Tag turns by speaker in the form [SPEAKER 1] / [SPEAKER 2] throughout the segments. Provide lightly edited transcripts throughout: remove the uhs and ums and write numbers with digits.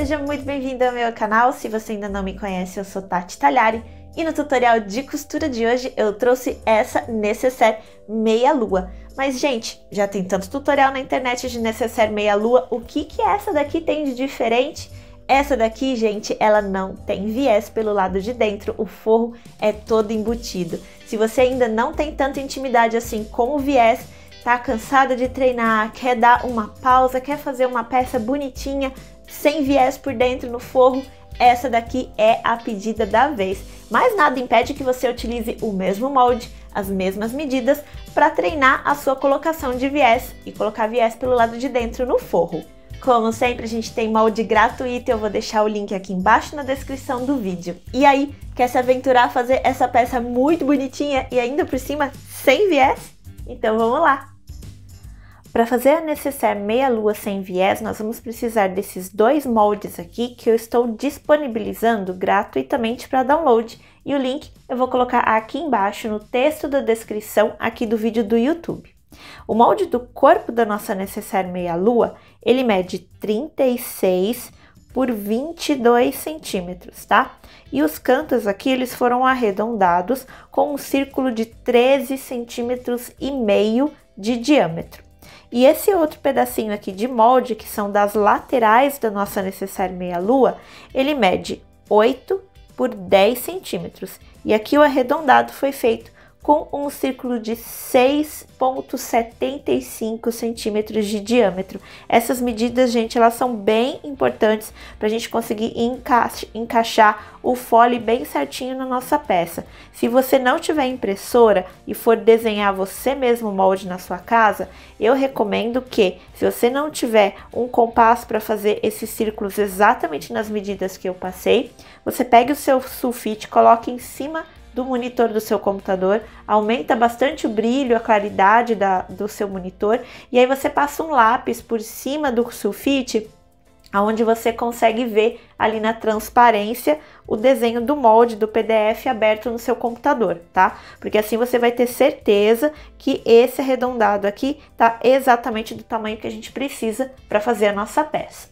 [SPEAKER 1] seja muito bem-vindo ao meu canal. Se você ainda não me conhece, eu sou Tati Talhari e no tutorial de costura de hoje eu trouxe essa nécessaire meia-lua. Mas, gente, já tem tanto tutorial na internet de nécessaire meia-lua, o que essa daqui tem de diferente? Essa daqui, gente, ela não tem viés pelo lado de dentro, o forro é todo embutido. Se você ainda não tem tanta intimidade assim com o viés, tá cansada de treinar, quer dar uma pausa, quer fazer uma peça bonitinha, sem viés por dentro no forro, essa daqui é a pedida da vez. Mas nada impede que você utilize o mesmo molde, as mesmas medidas, para treinar a sua colocação de viés e colocar viés pelo lado de dentro no forro. Como sempre, a gente tem molde gratuito, eu vou deixar o link aqui embaixo na descrição do vídeo. E aí, quer se aventurar a fazer essa peça muito bonitinha e ainda por cima sem viés? Então vamos lá! Para fazer a nécessaire meia-lua sem viés, nós vamos precisar desses dois moldes aqui que eu estou disponibilizando gratuitamente para download. E o link eu vou colocar aqui embaixo no texto da descrição aqui do vídeo do YouTube. O molde do corpo da nossa nécessaire meia-lua, ele mede 36 por 22 centímetros, tá? E os cantos aqui, eles foram arredondados com um círculo de 13 centímetros e meio de diâmetro. E esse outro pedacinho aqui de molde, que são das laterais da nossa nécessaire meia-lua, ele mede 8 por 10 centímetros. E aqui o arredondado foi feito com um círculo de 6,75 centímetros de diâmetro. Essas medidas, gente, elas são bem importantes para a gente conseguir encaixar o fole bem certinho na nossa peça. Se você não tiver impressora e for desenhar você mesmo o molde na sua casa, eu recomendo que, se você não tiver um compasso para fazer esses círculos exatamente nas medidas que eu passei, você pegue o seu sulfite, coloque em cima do monitor do seu computador, aumenta bastante o brilho, a claridade do seu monitor, e aí você passa um lápis por cima do sulfite, onde você consegue ver ali na transparência o desenho do molde do PDF aberto no seu computador, tá? Porque assim você vai ter certeza que esse arredondado aqui tá exatamente do tamanho que a gente precisa para fazer a nossa peça.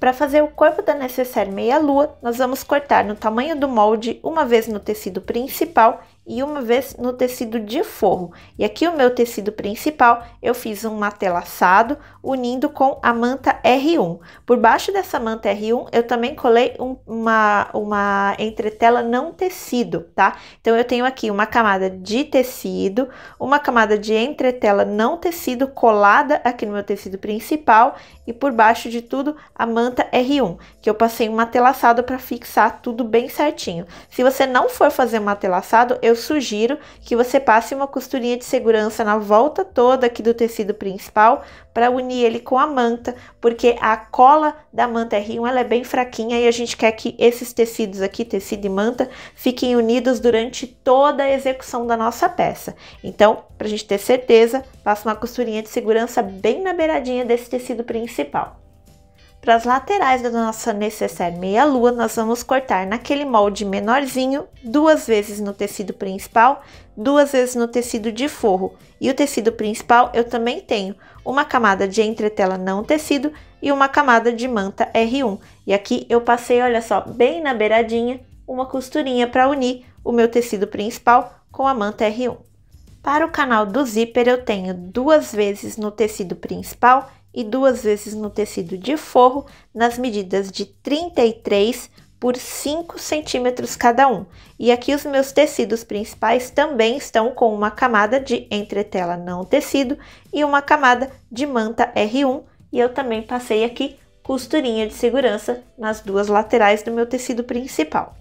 [SPEAKER 1] Para fazer o corpo da nécessaire meia-lua, nós vamos cortar no tamanho do molde uma vez no tecido principal e uma vez no tecido de forro. E aqui o meu tecido principal, eu fiz um matelaçado unindo com a manta R1. Por baixo dessa manta R1, eu também colei uma entretela não tecido, tá? Então, eu tenho aqui uma camada de tecido, uma camada de entretela não tecido colada aqui no meu tecido principal e por baixo de tudo a manta R1, que eu passei um matelaçado para fixar tudo bem certinho. Se você não for fazer um matelaçado, eu sugiro que você passe uma costurinha de segurança na volta toda aqui do tecido principal para unir ele com a manta, porque a cola da manta R1 ela é bem fraquinha e a gente quer que esses tecidos aqui, tecido e manta, fiquem unidos durante toda a execução da nossa peça. Então, para a gente ter certeza, passa uma costurinha de segurança bem na beiradinha desse tecido principal. Para as laterais da nossa nécessaire meia-lua, nós vamos cortar naquele molde menorzinho, 2 vezes no tecido principal, 2 vezes no tecido de forro. E o tecido principal eu também tenho uma camada de entretela não tecido e uma camada de manta R1. E aqui eu passei, olha só, bem na beiradinha, uma costurinha para unir o meu tecido principal com a manta R1. Para o canal do zíper eu tenho 2 vezes no tecido principal e 2 vezes no tecido de forro, nas medidas de 33 por 5 centímetros cada um. E aqui os meus tecidos principais também estão com uma camada de entretela não tecido e uma camada de manta R1. E eu também passei aqui costurinha de segurança nas duas laterais do meu tecido principal.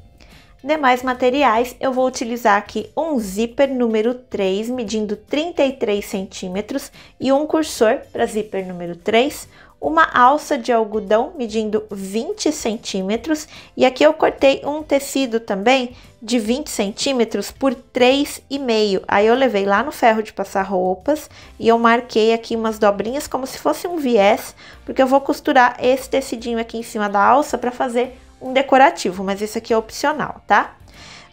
[SPEAKER 1] Demais materiais, eu vou utilizar aqui um zíper número 3, medindo 33 centímetros, e um cursor para zíper número 3, uma alça de algodão medindo 20 centímetros, e aqui eu cortei um tecido também de 20 centímetros por 3,5. Aí eu levei lá no ferro de passar roupas e eu marquei aqui umas dobrinhas como se fosse um viés, porque eu vou costurar esse tecidinho aqui em cima da alça para fazer um decorativo, mas esse aqui é opcional, tá?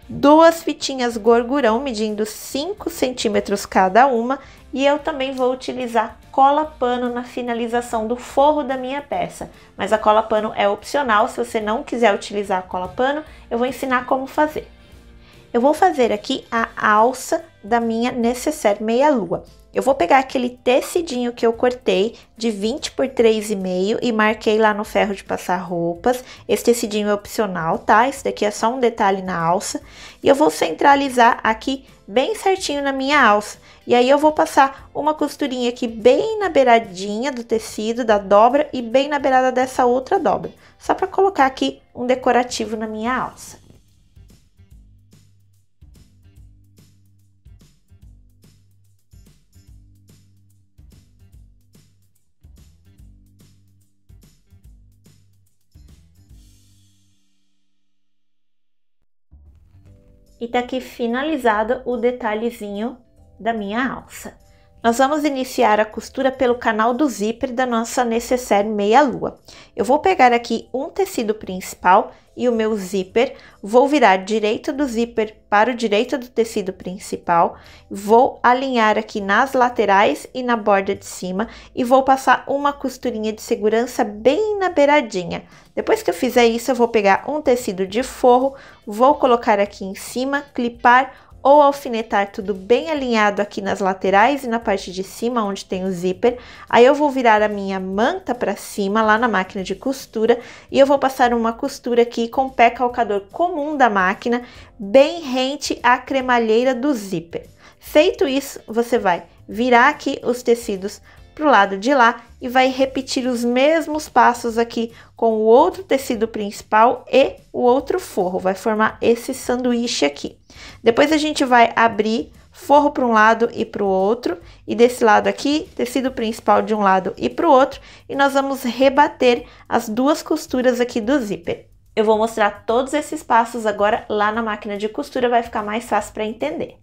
[SPEAKER 1] duas fitinhas gorgurão medindo 5 centímetros cada uma, e eu também vou utilizar cola pano na finalização do forro da minha peça, mas a cola pano é opcional. Se você não quiser utilizar a cola pano, eu vou ensinar como fazer. Eu vou fazer aqui a alça da minha necessaire meia-lua. Eu vou pegar aquele tecidinho que eu cortei de 20 por 3,5 e marquei lá no ferro de passar roupas. Esse tecidinho é opcional, tá? Esse daqui é só um detalhe na alça. E eu vou centralizar aqui bem certinho na minha alça. E aí eu vou passar uma costurinha aqui bem na beiradinha do tecido, da dobra, e bem na beirada dessa outra dobra. Só para colocar aqui um decorativo na minha alça. E tá aqui finalizado o detalhezinho da minha alça. Nós vamos iniciar a costura pelo canal do zíper da nossa necessaire meia-lua. Eu vou pegar aqui um tecido principal e o meu zíper, vou virar direito do zíper para o direito do tecido principal, vou alinhar aqui nas laterais e na borda de cima e vou passar uma costurinha de segurança bem na beiradinha. Depois que eu fizer isso, eu vou pegar um tecido de forro, vou colocar aqui em cima, clipar ou alfinetar tudo bem alinhado aqui nas laterais e na parte de cima, onde tem o zíper. Aí eu vou virar a minha manta para cima, lá na máquina de costura, e eu vou passar uma costura aqui com pé calcador comum da máquina, bem rente à cremalheira do zíper. Feito isso, você vai virar aqui os tecidos para o lado de lá e vai repetir os mesmos passos aqui com o outro tecido principal e o outro forro, vai formar esse sanduíche aqui. Depois a gente vai abrir forro para um lado e para o outro, e desse lado aqui, tecido principal de um lado e para o outro, e nós vamos rebater as duas costuras aqui do zíper. Eu vou mostrar todos esses passos agora lá na máquina de costura, vai ficar mais fácil para entender.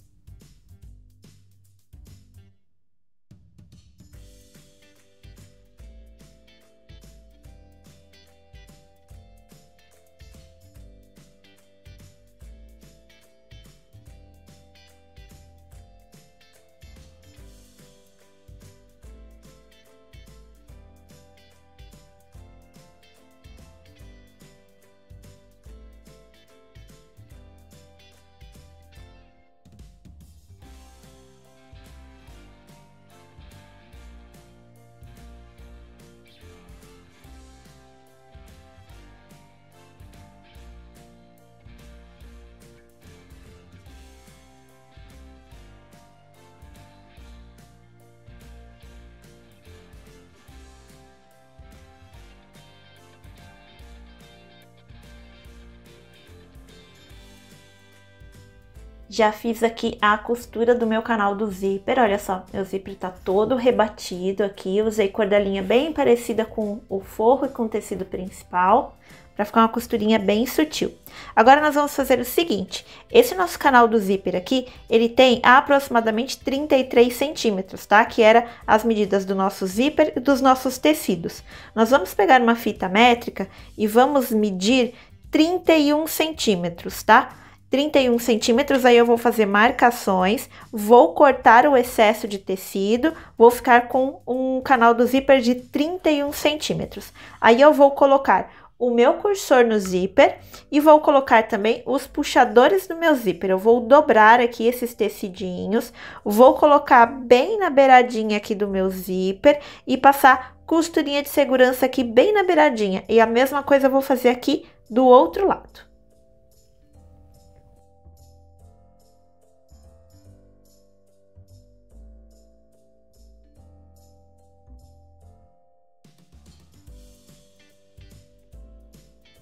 [SPEAKER 1] Já fiz aqui a costura do meu canal do zíper, olha só, meu zíper tá todo rebatido aqui, eu usei cordelinha bem parecida com o forro e com o tecido principal, para ficar uma costurinha bem sutil. Agora nós vamos fazer o seguinte, esse nosso canal do zíper aqui, ele tem aproximadamente 33 centímetros, tá? Que era as medidas do nosso zíper e dos nossos tecidos. Nós vamos pegar uma fita métrica e vamos medir 31 centímetros, tá? 31 centímetros, aí eu vou fazer marcações, vou cortar o excesso de tecido, vou ficar com um canal do zíper de 31 centímetros. Aí eu vou colocar o meu cursor no zíper e vou colocar também os puxadores do meu zíper. Eu vou dobrar aqui esses tecidinhos, vou colocar bem na beiradinha aqui do meu zíper e passar costurinha de segurança aqui bem na beiradinha. E a mesma coisa eu vou fazer aqui do outro lado.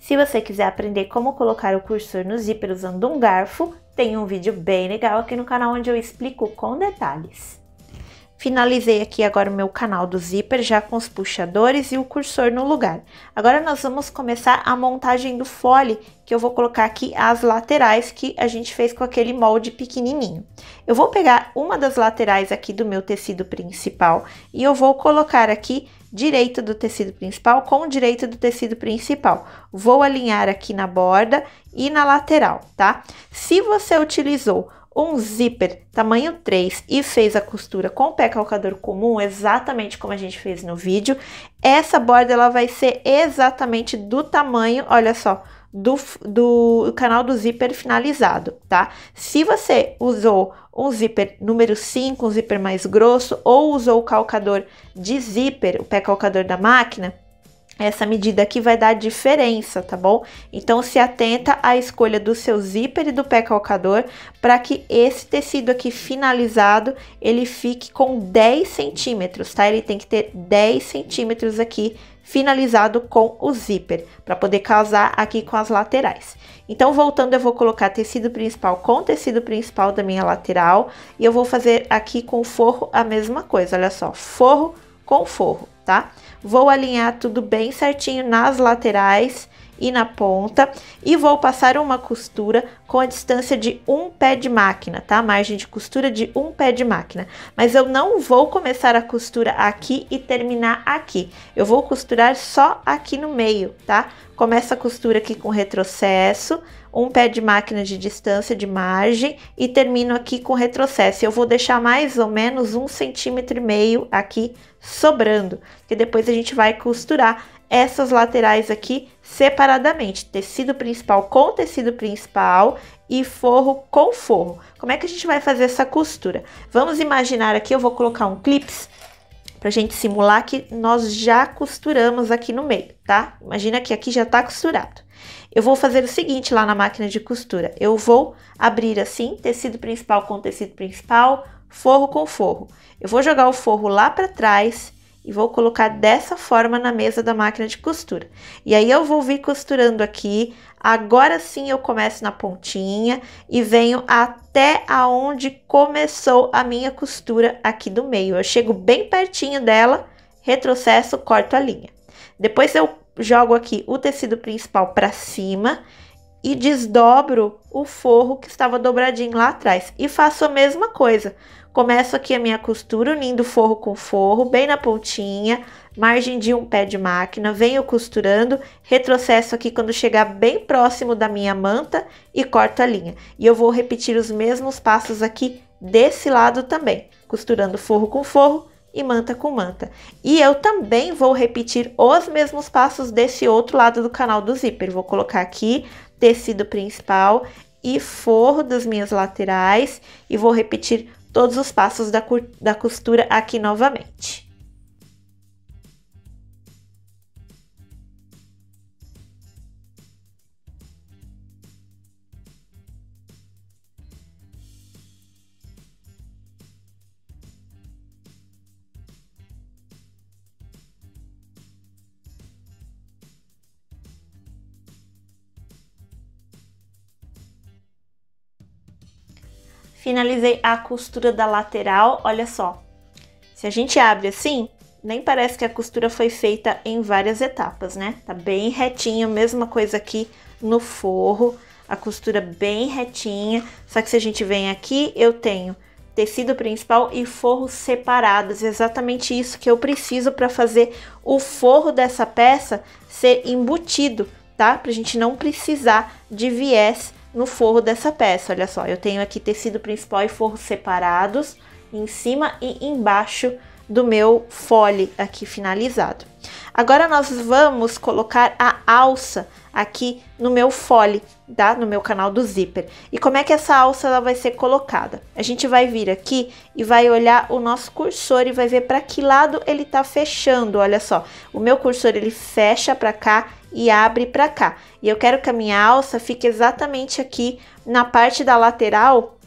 [SPEAKER 1] Se você quiser aprender como colocar o cursor no zíper usando um garfo, tem um vídeo bem legal aqui no canal onde eu explico com detalhes. Finalizei aqui agora o meu canal do zíper, já com os puxadores e o cursor no lugar. Agora nós vamos começar a montagem do fole, que eu vou colocar aqui as laterais que a gente fez com aquele molde pequenininho. Eu vou pegar uma das laterais aqui do meu tecido principal e eu vou colocar aqui direito do tecido principal com direito do tecido principal. Vou alinhar aqui na borda e na lateral, tá? Se você utilizou um zíper tamanho 3 e fez a costura com o pé calcador comum, exatamente como a gente fez no vídeo, essa borda ela vai ser exatamente do tamanho, olha só, do canal do zíper finalizado, tá? Se você usou um zíper número 5, um zíper mais grosso, ou usou o calcador de zíper, o pé calcador da máquina, essa medida aqui vai dar diferença, tá bom? Então, se atenta à escolha do seu zíper e do pé calcador para que esse tecido aqui finalizado, ele fique com 10 centímetros, tá? Ele tem que ter 10 centímetros aqui finalizado com o zíper, para poder casar aqui com as laterais. Então, voltando, eu vou colocar tecido principal com tecido principal da minha lateral e eu vou fazer aqui com o forro a mesma coisa, olha só, forro com forro, tá? Vou alinhar tudo bem certinho nas laterais e na ponta e vou passar uma costura com a distância de um pé de máquina, tá? Margem de costura de um pé de máquina. Mas eu não vou começar a costura aqui e terminar aqui. Eu vou costurar só aqui no meio, tá? Começa a costura aqui com retrocesso, um pé de máquina de distância de margem e termino aqui com retrocesso. Eu vou deixar mais ou menos 1,5 cm aqui sobrando, que depois a gente vai costurar essas laterais aqui separadamente, tecido principal com tecido principal e forro com forro. Como é que a gente vai fazer essa costura? Vamos imaginar aqui, eu vou colocar um clips pra gente simular que nós já costuramos aqui no meio, tá? Imagina que aqui já tá costurado. Eu vou fazer o seguinte lá na máquina de costura, eu vou abrir assim, tecido principal com tecido principal, forro com forro. Eu vou jogar o forro lá para trás e vou colocar dessa forma na mesa da máquina de costura. E aí eu vou vir costurando aqui, agora sim eu começo na pontinha e venho até aonde começou a minha costura aqui do meio. Eu chego bem pertinho dela, retrocesso, corto a linha. Depois eu jogo aqui o tecido principal para cima e desdobro o forro que estava dobradinho lá atrás. E faço a mesma coisa. Começo aqui a minha costura, unindo forro com forro, bem na pontinha, margem de um pé de máquina, venho costurando, retrocesso aqui quando chegar bem próximo da minha manta e corto a linha. E eu vou repetir os mesmos passos aqui desse lado também, costurando forro com forro e manta com manta. E eu também vou repetir os mesmos passos desse outro lado do canal do zíper. Vou colocar aqui tecido principal e forro das minhas laterais e vou repetir todos os passos da costura aqui novamente. Finalizei a costura da lateral, olha só. Se a gente abre assim, nem parece que a costura foi feita em várias etapas, né? Tá bem retinho, mesma coisa aqui no forro, a costura bem retinha. Só que se a gente vem aqui, eu tenho tecido principal e forro separados. Exatamente isso que eu preciso para fazer o forro dessa peça ser embutido, tá? Pra gente não precisar de viés no forro dessa peça. Olha só, eu tenho aqui tecido principal e forro separados em cima e embaixo do meu fole aqui finalizado. Agora nós vamos colocar a alça aqui no meu fole, tá? No meu canal do zíper. E como é que essa alça ela vai ser colocada? A gente vai vir aqui e vai olhar o nosso cursor e vai ver para que lado ele tá fechando. Olha só, o meu cursor ele fecha para cá e abre para cá. E eu quero que a minha alça fique exatamente aqui na parte da lateral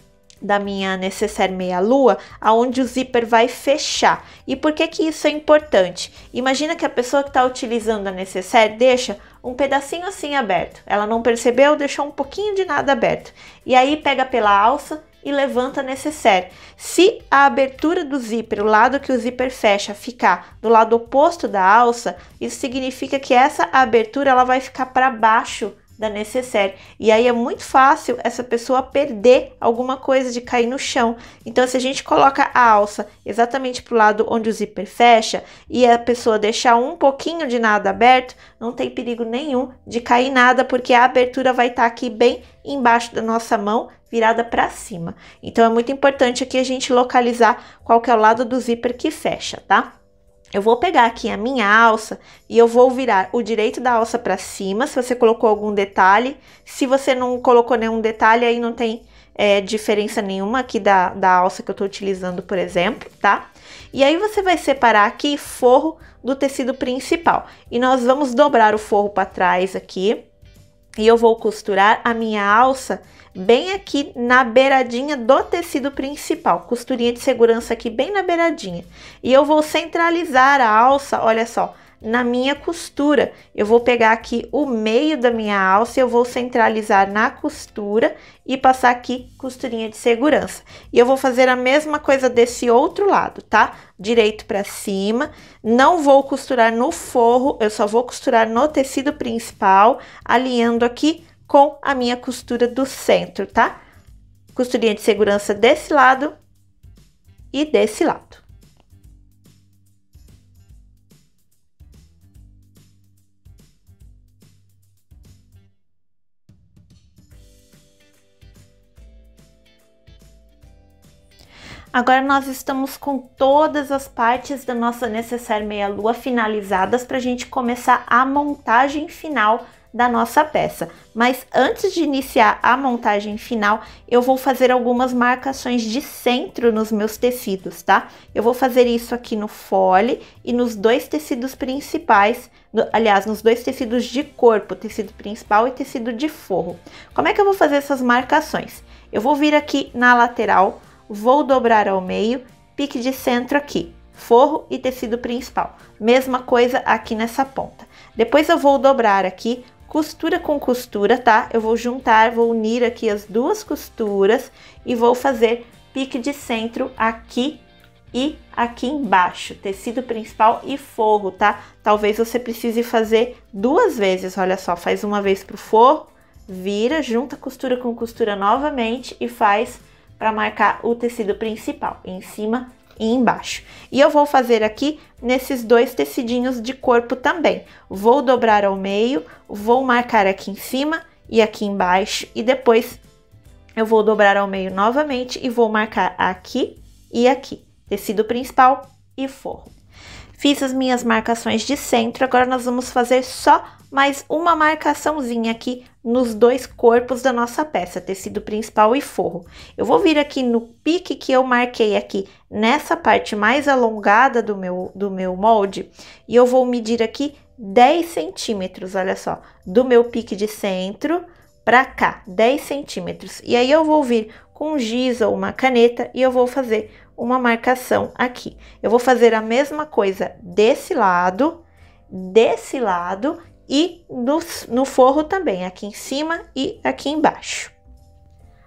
[SPEAKER 1] da minha necessaire meia-lua, aonde o zíper vai fechar. E por que que isso é importante? Imagina que a pessoa que está utilizando a necessaire deixa um pedacinho assim aberto. Ela não percebeu, deixou um pouquinho de nada aberto. E aí pega pela alça e levanta a necessaire. Se a abertura do zíper, o lado que o zíper fecha, ficar do lado oposto da alça, isso significa que essa abertura ela vai ficar para baixo da necessaire. E aí é muito fácil essa pessoa perder alguma coisa, de cair no chão. Então, se a gente coloca a alça exatamente para o lado onde o zíper fecha e a pessoa deixar um pouquinho de nada aberto, não tem perigo nenhum de cair nada, porque a abertura vai estar aqui bem embaixo da nossa mão, virada para cima. Então, é muito importante aqui a gente localizar qual que é o lado do zíper que fecha, tá? Eu vou pegar aqui a minha alça e eu vou virar o direito da alça para cima, se você colocou algum detalhe. Se você não colocou nenhum detalhe, aí não tem diferença nenhuma aqui da alça que eu tô utilizando, por exemplo, tá? E aí você vai separar aqui forro do tecido principal. E nós vamos dobrar o forro para trás aqui. E eu vou costurar a minha alça bem aqui na beiradinha do tecido principal, costurinha de segurança aqui bem na beiradinha. E eu vou centralizar a alça, olha só, na minha costura. Eu vou pegar aqui o meio da minha alça e eu vou centralizar na costura e passar aqui costurinha de segurança. E eu vou fazer a mesma coisa desse outro lado, tá? Direito para cima. Não vou costurar no forro, eu só vou costurar no tecido principal, alinhando aqui com a minha costura do centro, tá? Costurinha de segurança desse lado e desse lado. Agora nós estamos com todas as partes da nossa necessaire meia-lua finalizadas para a gente começar a montagem final da nossa peça. Mas antes de iniciar a montagem final, eu vou fazer algumas marcações de centro nos meus tecidos, tá? Eu vou fazer isso aqui no fole e nos dois tecidos principais, aliás, nos dois tecidos de corpo, tecido principal e tecido de forro. Como é que eu vou fazer essas marcações? Eu vou vir aqui na lateral, vou dobrar ao meio, pique de centro aqui, forro e tecido principal. Mesma coisa aqui nessa ponta. Depois eu vou dobrar aqui, costura com costura, tá? Eu vou juntar, vou unir aqui as duas costuras e vou fazer pique de centro aqui e aqui embaixo, tecido principal e forro, tá? Talvez você precise fazer duas vezes, olha só, faz uma vez pro forro, vira, junta costura com costura novamente e faz para marcar o tecido principal, em cima e embaixo. E eu vou fazer aqui nesses dois tecidinhos de corpo também. Vou dobrar ao meio, vou marcar aqui em cima e aqui embaixo, e depois eu vou dobrar ao meio novamente e vou marcar aqui e aqui, tecido principal e forro. Fiz as minhas marcações de centro, agora nós vamos fazer só mais uma marcaçãozinha aqui nos dois corpos da nossa peça, tecido principal e forro. Eu vou vir aqui no pique que eu marquei aqui nessa parte mais alongada do meu molde e eu vou medir aqui 10 centímetros, olha só, do meu pique de centro para cá, 10 centímetros. E aí eu vou vir com giz ou uma caneta e eu vou fazer uma marcação aqui. Eu vou fazer a mesma coisa desse lado e no forro também, aqui em cima e aqui embaixo.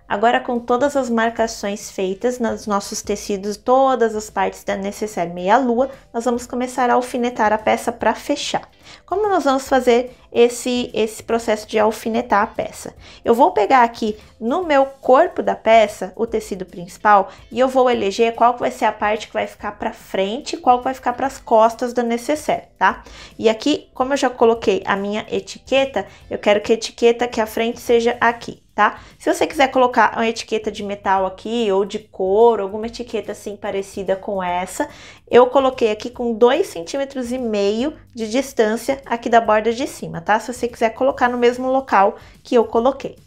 [SPEAKER 1] Agora, com todas as marcações feitas nos nossos tecidos, todas as partes da necessaire meia-lua, nós vamos começar a alfinetar a peça para fechar. Como nós vamos fazer esse processo de alfinetar a peça? Eu vou pegar aqui no meu corpo da peça, o tecido principal, e eu vou eleger qual vai ser a parte que vai ficar para frente e qual vai ficar para as costas da necessaire, tá? E aqui, como eu já coloquei a minha etiqueta, eu quero que a etiqueta que a frente seja aqui, tá? Se você quiser colocar uma etiqueta de metal aqui, ou de couro, alguma etiqueta assim parecida com essa, eu coloquei aqui com 2,5 centímetros de distância aqui da borda de cima, tá? Se você quiser colocar no mesmo local que eu coloquei.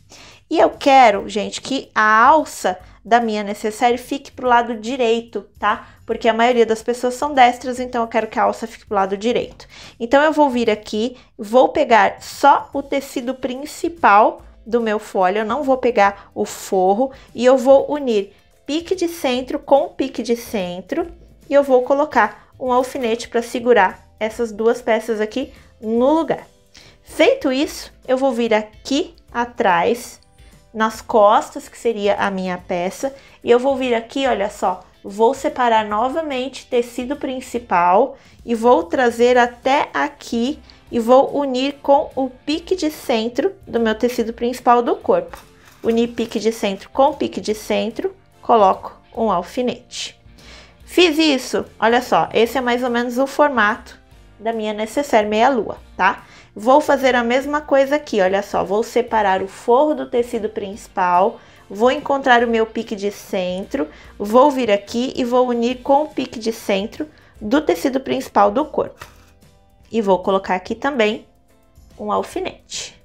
[SPEAKER 1] E eu quero, gente, que a alça da minha necessaire fique pro lado direito, tá? Porque a maioria das pessoas são destras, então eu quero que a alça fique pro lado direito. Então eu vou vir aqui, vou pegar só o tecido principal do meu folho, eu não vou pegar o forro, e eu vou unir pique de centro com pique de centro, e eu vou colocar um alfinete para segurar essas duas peças aqui no lugar. Feito isso, eu vou vir aqui atrás, nas costas, que seria a minha peça, e eu vou vir aqui, olha só, vou separar novamente tecido principal e vou trazer até aqui e vou unir com o pique de centro do meu tecido principal do corpo. Unir pique de centro com pique de centro, coloco um alfinete. Fiz isso, olha só, esse é mais ou menos o formato da minha necessaire meia-lua, tá? Vou fazer a mesma coisa aqui, olha só, vou separar o forro do tecido principal, vou encontrar o meu pique de centro, vou vir aqui e vou unir com o pique de centro do tecido principal do corpo. E vou colocar aqui também um alfinete.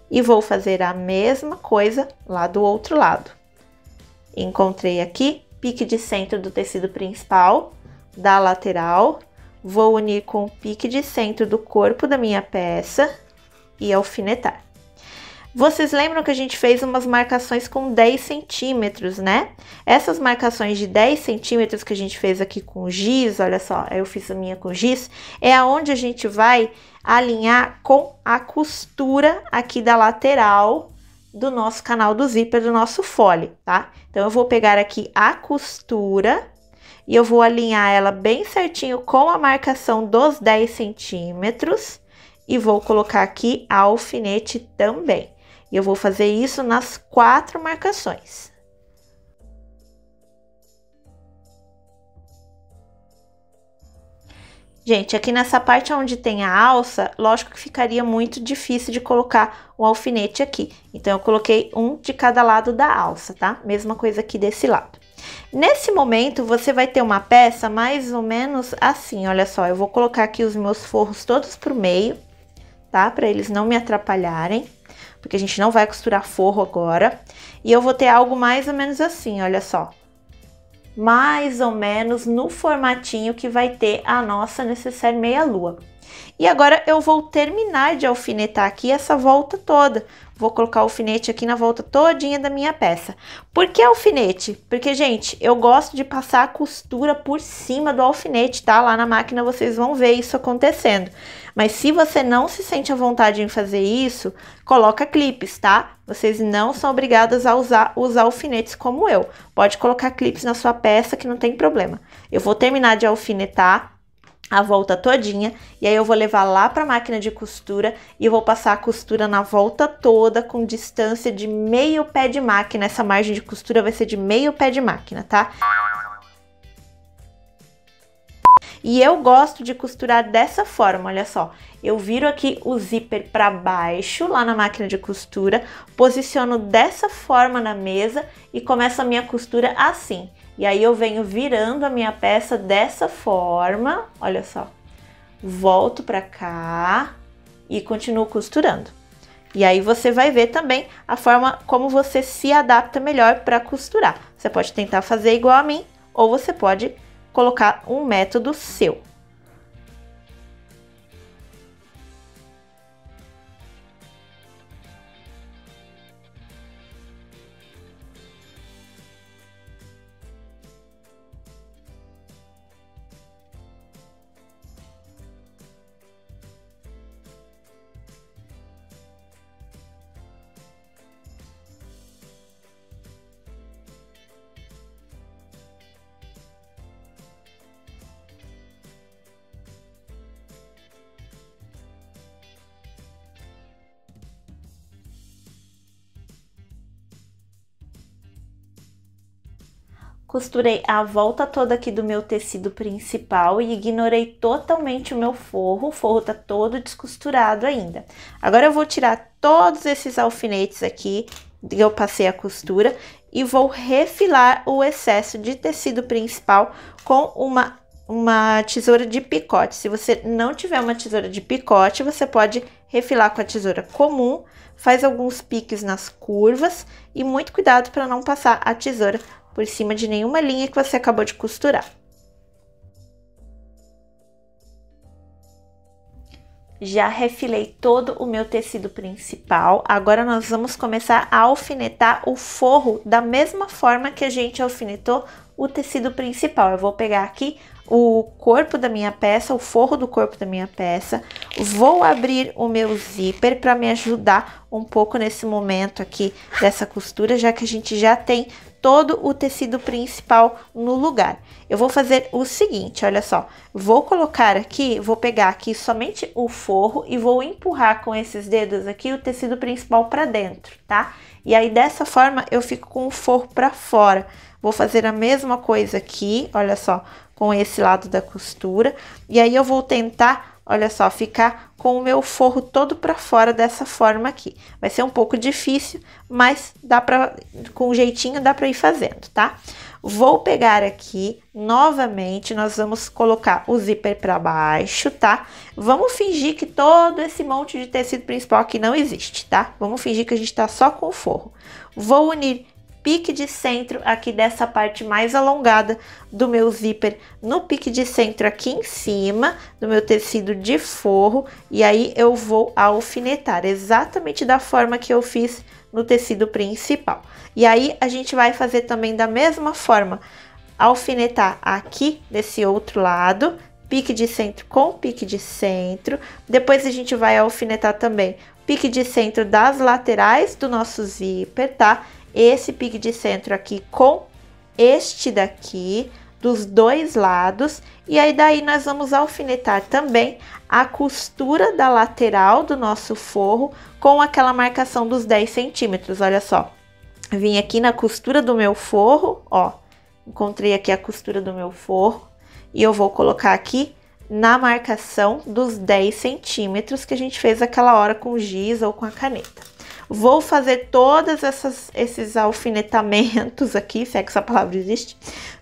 [SPEAKER 1] E vou fazer a mesma coisa lá do outro lado. Encontrei aqui pique de centro do tecido principal, da lateral, vou unir com o pique de centro do corpo da minha peça e alfinetar. Vocês lembram que a gente fez umas marcações com 10 centímetros, né? Essas marcações de 10 centímetros que a gente fez aqui com giz, olha só, eu fiz a minha com giz, é aonde a gente vai alinhar com a costura aqui da lateral do nosso canal do zíper, do nosso fole, tá? Então, eu vou pegar aqui a costura e eu vou alinhar ela bem certinho com a marcação dos 10 centímetros e vou colocar aqui a alfinete também. E eu vou fazer isso nas 4 marcações. Gente, aqui nessa parte onde tem a alça, lógico que ficaria muito difícil de colocar o alfinete aqui. Então, eu coloquei um de cada lado da alça, tá? Mesma coisa aqui desse lado. Nesse momento, você vai ter uma peça mais ou menos assim, olha só. Eu vou colocar aqui os meus forros todos pro meio, tá? Para eles não me atrapalharem, porque a gente não vai costurar forro agora. E eu vou ter algo mais ou menos assim, olha só. Mais ou menos no formatinho que vai ter a nossa necessaire meia-lua. E agora eu vou terminar de alfinetar aqui essa volta toda. Vou colocar o alfinete aqui na volta todinha da minha peça. Por que alfinete? Porque, gente, eu gosto de passar a costura por cima do alfinete, tá? Lá na máquina vocês vão ver isso acontecendo. Mas se você não se sente à vontade em fazer isso, coloca clipes, tá? Vocês não são obrigadas a usar os alfinetes como eu. Pode colocar clipes na sua peça que não tem problema. Eu vou terminar de alfinetar a volta todinha, e aí eu vou levar lá para a máquina de costura e eu vou passar a costura na volta toda com distância de meio pé de máquina. Essa margem de costura vai ser de meio pé de máquina, tá? E eu gosto de costurar dessa forma, olha só. Eu viro aqui o zíper para baixo, lá na máquina de costura, posiciono dessa forma na mesa e começo a minha costura assim. E aí eu venho virando a minha peça dessa forma, olha só. Volto para cá e continuo costurando. E aí você vai ver também a forma como você se adapta melhor para costurar. Você pode tentar fazer igual a mim ou você pode colocar um método seu. Costurei a volta toda aqui do meu tecido principal e ignorei totalmente o meu forro. O forro tá todo descosturado ainda. Agora eu vou tirar todos esses alfinetes aqui que eu passei a costura e vou refilar o excesso de tecido principal com uma tesoura de picote. Se você não tiver uma tesoura de picote, você pode refilar com a tesoura comum. Faz alguns piques nas curvas e muito cuidado para não passar a tesoura por cima de nenhuma linha que você acabou de costurar. Já refilei todo o meu tecido principal. Agora nós vamos começar a alfinetar o forro da mesma forma que a gente alfinetou o tecido principal. Eu vou pegar aqui o corpo da minha peça, o forro do corpo da minha peça, vou abrir o meu zíper para me ajudar um pouco nesse momento aqui dessa costura, já que a gente já tem todo o tecido principal no lugar. Eu vou fazer o seguinte, olha só, vou colocar aqui, vou pegar aqui somente o forro e vou empurrar com esses dedos aqui o tecido principal para dentro, tá? E aí dessa forma eu fico com o forro para fora. Vou fazer a mesma coisa aqui, olha só, com esse lado da costura. E aí eu vou tentar, olha só, ficar com o meu forro todo para fora dessa forma aqui. Vai ser um pouco difícil, mas dá pra, com jeitinho dá para ir fazendo, tá? Vou pegar aqui, novamente, nós vamos colocar o zíper para baixo, tá? Vamos fingir que todo esse monte de tecido principal aqui não existe, tá? Vamos fingir que a gente tá só com o forro. Vou unir pique de centro aqui dessa parte mais alongada do meu zíper no pique de centro aqui em cima do meu tecido de forro, e aí eu vou alfinetar exatamente da forma que eu fiz no tecido principal. E aí a gente vai fazer também da mesma forma, alfinetar aqui desse outro lado, pique de centro com pique de centro. Depois a gente vai alfinetar também pique de centro das laterais do nosso zíper, tá? Esse pique de centro aqui com este daqui, dos dois lados. E aí daí nós vamos alfinetar também a costura da lateral do nosso forro com aquela marcação dos 10 centímetros, olha só. Vim aqui na costura do meu forro, ó, encontrei aqui a costura do meu forro e eu vou colocar aqui na marcação dos 10 centímetros que a gente fez aquela hora com giz ou com a caneta. Vou fazer todos esses alfinetamentos aqui, se é que essa palavra existe,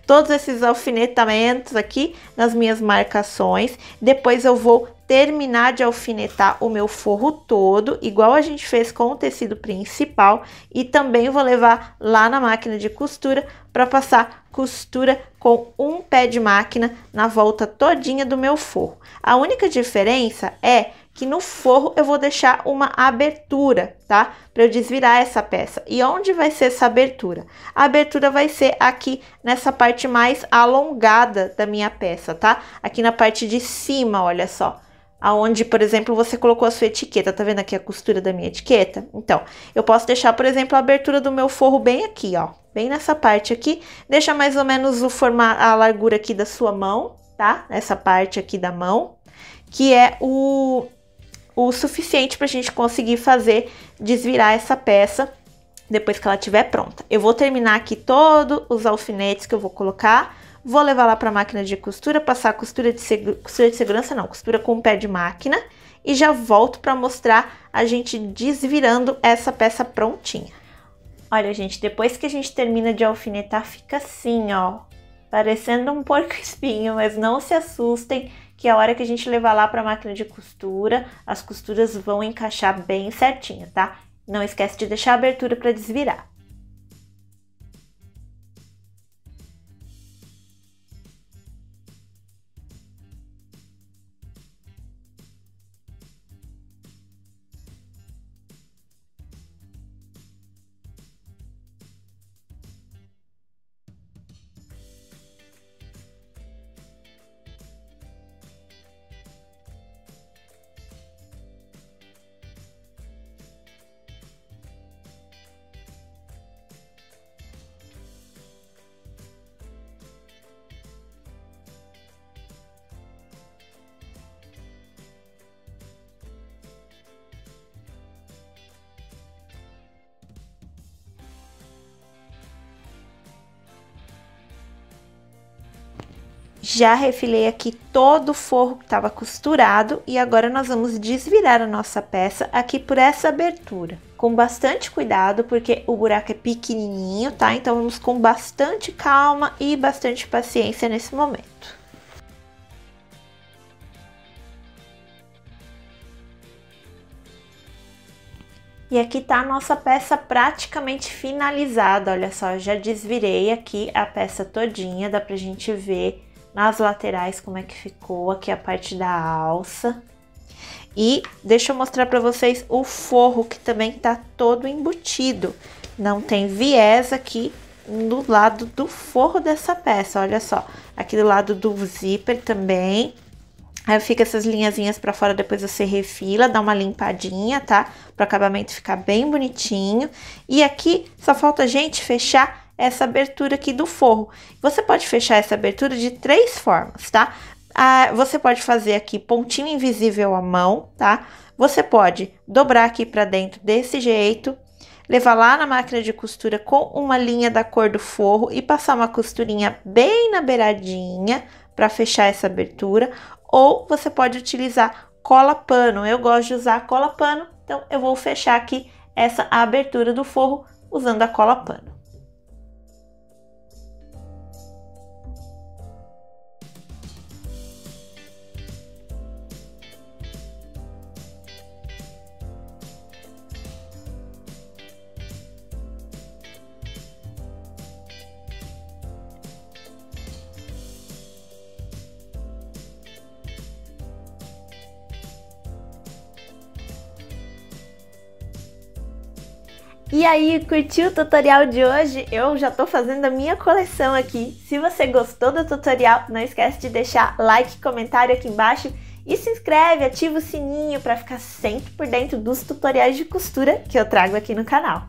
[SPEAKER 1] todos esses alfinetamentos aqui nas minhas marcações. Depois eu vou terminar de alfinetar o meu forro todo, igual a gente fez com o tecido principal, e também vou levar lá na máquina de costura para passar costura com um pé de máquina na volta todinha do meu forro. A única diferença é que no forro eu vou deixar uma abertura, tá? Para eu desvirar essa peça. E onde vai ser essa abertura? A abertura vai ser aqui nessa parte mais alongada da minha peça, tá? Aqui na parte de cima, olha só. Aonde, por exemplo, você colocou a sua etiqueta, tá vendo aqui a costura da minha etiqueta? Então, eu posso deixar, por exemplo, a abertura do meu forro bem aqui, ó. Bem nessa parte aqui. Deixa mais ou menos o formato, a largura aqui da sua mão, tá? Nessa parte aqui da mão, que é o suficiente para a gente conseguir fazer desvirar essa peça depois que ela estiver pronta. Eu vou terminar aqui todos os alfinetes que eu vou colocar, vou levar lá para a máquina de costura, passar costura de segurança, não, costura com o pé de máquina, e já volto para mostrar a gente desvirando essa peça prontinha. Olha, gente, depois que a gente termina de alfinetar, fica assim, ó, parecendo um porco-espinho, mas não se assustem, que a hora que a gente levar lá para a máquina de costura, as costuras vão encaixar bem certinho, tá? Não esquece de deixar a abertura para desvirar. Já refilei aqui todo o forro que estava costurado e agora nós vamos desvirar a nossa peça aqui por essa abertura. Com bastante cuidado, porque o buraco é pequenininho, tá? Então vamos com bastante calma e bastante paciência nesse momento. E aqui tá a nossa peça praticamente finalizada, olha só, já desvirei aqui a peça todinha, dá pra gente ver nas laterais como é que ficou, aqui a parte da alça. E deixa eu mostrar pra vocês o forro que também tá todo embutido, não tem viés aqui no lado do forro dessa peça, olha só. Aqui do lado do zíper também. Aí fica essas linhazinhas pra fora, depois você refila, dá uma limpadinha, tá? Pro acabamento ficar bem bonitinho. E aqui só falta a gente fechar essa abertura aqui do forro. Você pode fechar essa abertura de 3 formas, tá? Você pode fazer aqui pontinho invisível à mão, tá? Você pode dobrar aqui pra dentro desse jeito, levar lá na máquina de costura com uma linha da cor do forro e passar uma costurinha bem na beiradinha para fechar essa abertura. Ou você pode utilizar cola pano. Eu gosto de usar cola pano, então eu vou fechar aqui essa abertura do forro usando a cola pano. E aí, curtiu o tutorial de hoje? Eu já tô fazendo a minha coleção aqui. Se você gostou do tutorial, não esquece de deixar like, comentário aqui embaixo e se inscreve, ativa o sininho para ficar sempre por dentro dos tutoriais de costura que eu trago aqui no canal.